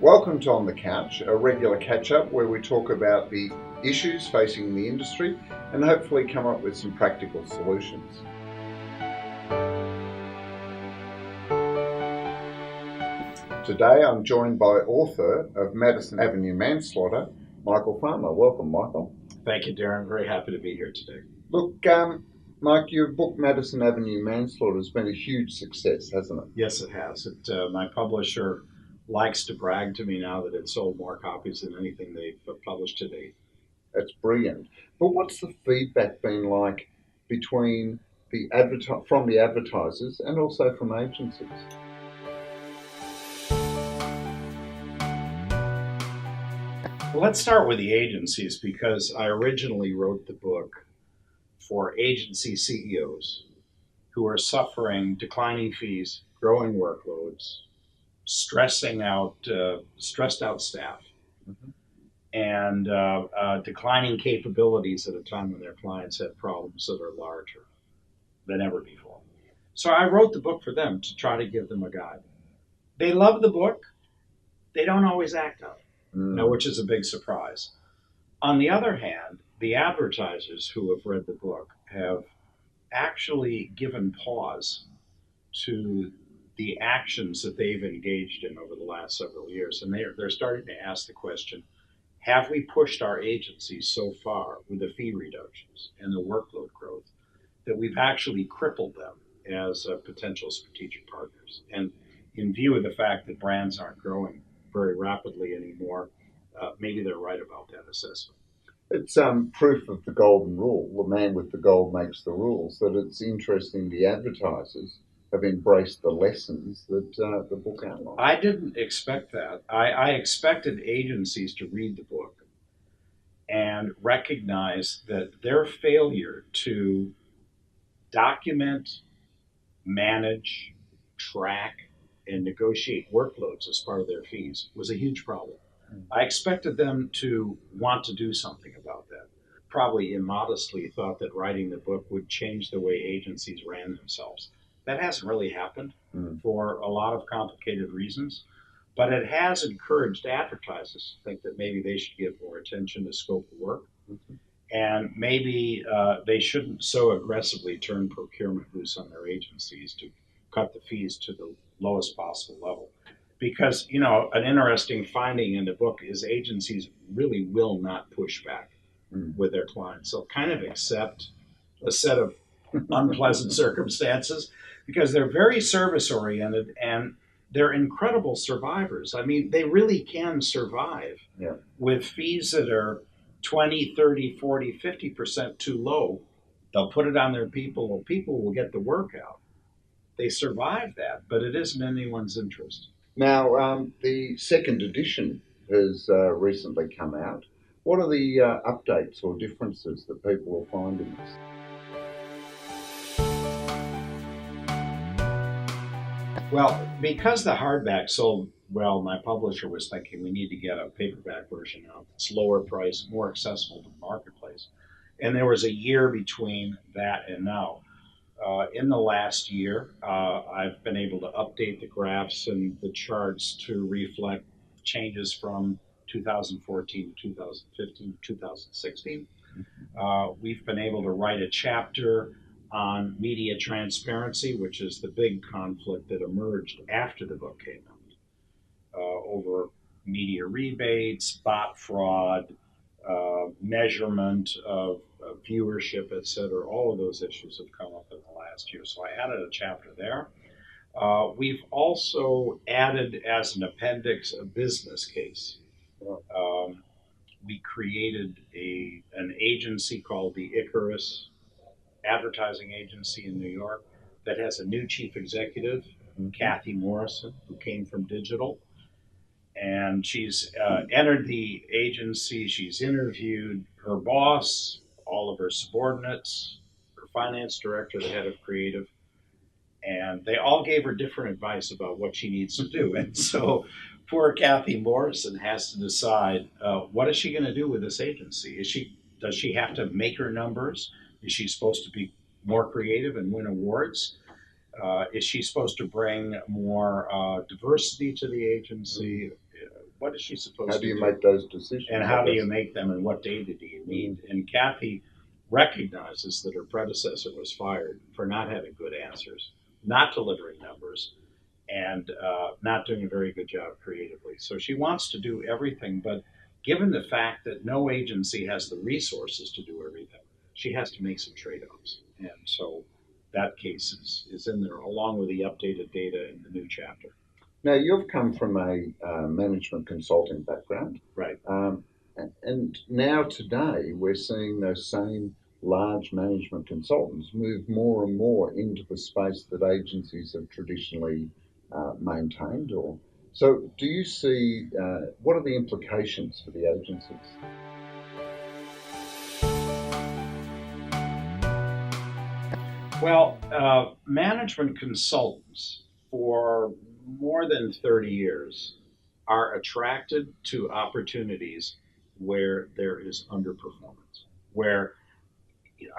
Welcome to On the Couch, a regular catch-up where we talk about the issues facing the industry and hopefully come up with some practical solutions. Today I'm joined by author of Madison Avenue Manslaughter, Michael Farmer. Welcome, Michael. Thank you, Darren. Very happy to be here today. Look, Mike, your book Madison Avenue Manslaughter has been a huge success, hasn't it? Yes, it has. My publisher likes to brag to me now that it's sold more copies than anything they've published to date. That's brilliant. But what's the feedback been like between from the advertisers and also from agencies? Well, let's start with the agencies because I originally wrote the book for agency CEOs who are suffering declining fees, growing workloads, stressed out staff, and declining capabilities at a time when their clients have problems that are larger than ever before. So I wrote the book for them to try to give them a guide. They love the book. They don't always act on it, which is a big surprise. On the other hand, the advertisers who have read the book have actually given pause to the actions that they've engaged in over the last several years. And they're starting to ask the question, have we pushed our agencies so far with the fee reductions and the workload growth that we've actually crippled them as potential strategic partners? And in view of the fact that brands aren't growing very rapidly anymore, maybe they're right about that assessment. It's proof of the golden rule, the man with the gold makes the rules, that it's interesting the advertisers have embraced the lessons that the book outlines. I didn't expect that. I expected agencies to read the book and recognize that their failure to document, manage, track, and negotiate workloads as part of their fees was a huge problem. I expected them to want to do something about that. Probably immodestly thought that writing the book would change the way agencies ran themselves. That hasn't really happened for a lot of complicated reasons, but it has encouraged advertisers to think that maybe they should give more attention to scope of work, and maybe they shouldn't so aggressively turn procurement loose on their agencies to cut the fees to the lowest possible level. Because, an interesting finding in the book is agencies really will not push back with their clients. They'll kind of accept a set of unpleasant circumstances because they're very service oriented and they're incredible survivors. I mean, they really can survive with fees that are 20, 30, 40, 50% too low. They'll put it on their people. People will get the work out. They survive that, but it isn't in anyone's interest. Now, the second edition has recently come out. What are the updates or differences that people will find in this? Well, because the hardback sold well, my publisher was thinking we need to get a paperback version out that's lower price, more accessible to the marketplace. And there was a year between that and now. In the last year, I've been able to update the graphs and the charts to reflect changes from 2014 to 2015 to 2016. We've been able to write a chapter on media transparency, which is the big conflict that emerged after the book came out, over media rebates, bot fraud, measurement of viewership, et cetera. All of those issues have come up in the last year. So I added a chapter there. We've also added as an appendix a business case. We created an agency called the Icarus Advertising Agency in New York that has a new chief executive, Kathy Morrison, who came from digital. And she's entered the agency. She's interviewed her boss, all of her subordinates, her finance director, the head of creative, and they all gave her different advice about what she needs to do. And so poor Kathy Morrison has to decide, what is she going to do with this agency? Does she have to make her numbers? Is she supposed to be more creative and win awards? Is she supposed to bring more diversity to the agency? what is she How supposed do to you do? make those decisions? And how do you make them, and what data do you need? And Kathy recognizes that her predecessor was fired for not having good answers, not delivering numbers, and not doing a very good job creatively. So she wants to do everything, but given the fact that no agency has the resources to do everything, she has to make some trade offs. And so that case is in there, along with the updated data in the new chapter. Now, you've come from a management consulting background. Right. And now today, we're seeing those same large management consultants move more and more into the space that agencies have traditionally maintained. Or so, do you see what are the implications for the agencies? Well, management consultants for more than 30 years are attracted to opportunities where there is underperformance, where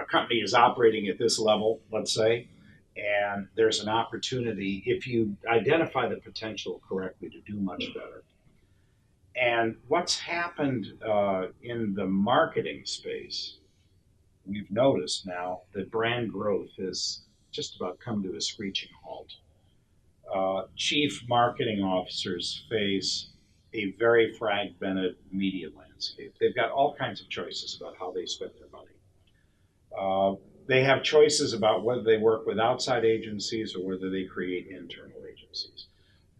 a company is operating at this level, let's say, and there's an opportunity, if you identify the potential correctly, to do much better. And what's happened in the marketing space, we've noticed now that brand growth has just about come to a screeching halt. Chief marketing officers face a very fragmented media landscape. They've got all kinds of choices about how they spend their money. They have choices about whether they work with outside agencies or whether they create internal agencies.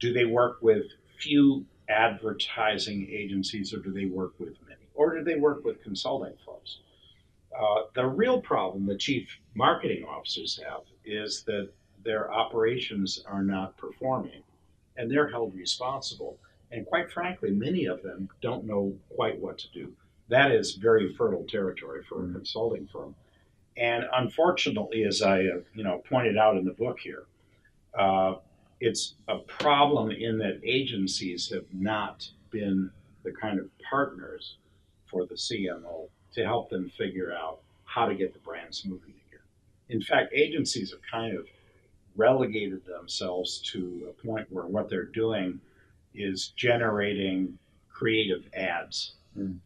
Do they work with few advertising agencies, or do they work with many? Or do they work with consulting firms? The real problem the chief marketing officers have is that their operations are not performing and they're held responsible. And quite frankly, many of them don't know quite what to do. That is very fertile territory for a consulting firm. And unfortunately, as I pointed out in the book here, uh, it's a problem in that agencies have not been the kind of partners for the CMO to help them figure out how to get the brands moving again. In fact, agencies have kind of relegated themselves to a point where what they're doing is generating creative ads. Mm.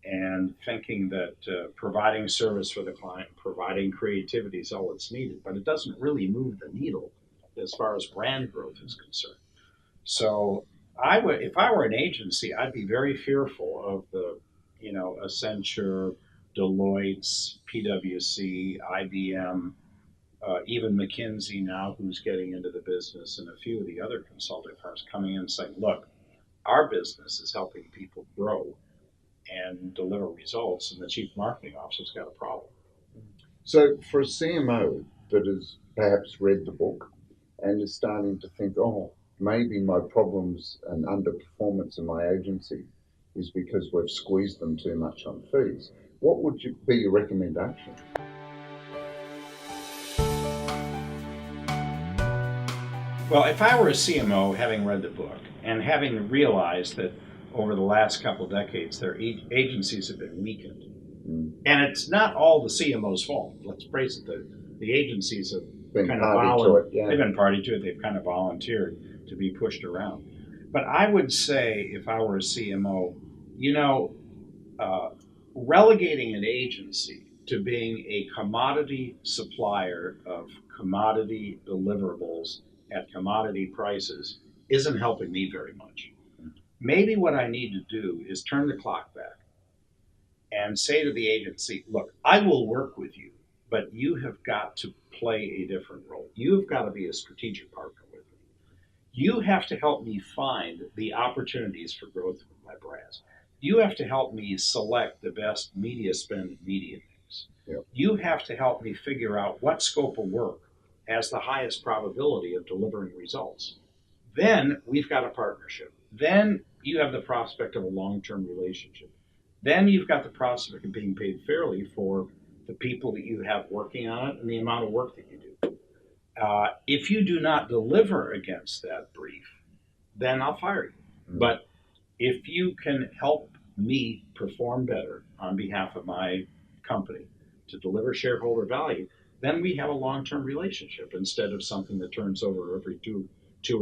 And thinking that providing service for the client, providing creativity is all that's needed, but it doesn't really move the needle as far as brand growth is concerned. So if I were an agency, I'd be very fearful of the, Accenture, Deloitte's, PwC, IBM, even McKinsey now, who's getting into the business, and a few of the other consulting firms coming in and saying, look, our business is helping people grow and deliver results, and the chief marketing officer's got a problem. So, for a CMO that has perhaps read the book and is starting to think, oh, maybe my problems and underperformance in my agency is because we've squeezed them too much on fees, what would be your recommendation? Well, if I were a CMO, having read the book and having realized that over the last couple of decades, their agencies have been weakened, and it's not all the CMO's fault. Let's face it, the agencies have Been kind of party to it, yeah. They've been party to it. They've kind of volunteered to be pushed around. But I would say, if I were a CMO, relegating an agency to being a commodity supplier of commodity deliverables at commodity prices isn't helping me very much. Maybe what I need to do is turn the clock back and say to the agency, look, I will work with you, but you have got to play a different role. You've got to be a strategic partner with me. You have to help me find the opportunities for growth with my brands. You have to help me select the best media spend and media mix. Yep. You have to help me figure out what scope of work has the highest probability of delivering results. Then we've got a partnership. Then you have the prospect of a long-term relationship. Then you've got the prospect of being paid fairly for the people that you have working on it and the amount of work that you do. If you do not deliver against that brief, then I'll fire you. Mm-hmm. But if you can help me perform better on behalf of my company to deliver shareholder value, then we have a long-term relationship instead of something that turns over every two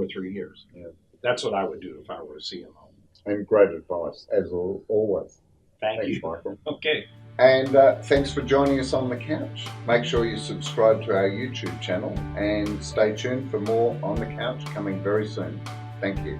or 3 years. Yeah. That's what I would do if I were a CMO. and great advice, as always. Thank Thanks, you. Michael. Okay. And thanks for joining us on the couch. Make sure you subscribe to our YouTube channel and stay tuned for more on the couch coming very soon. Thank you.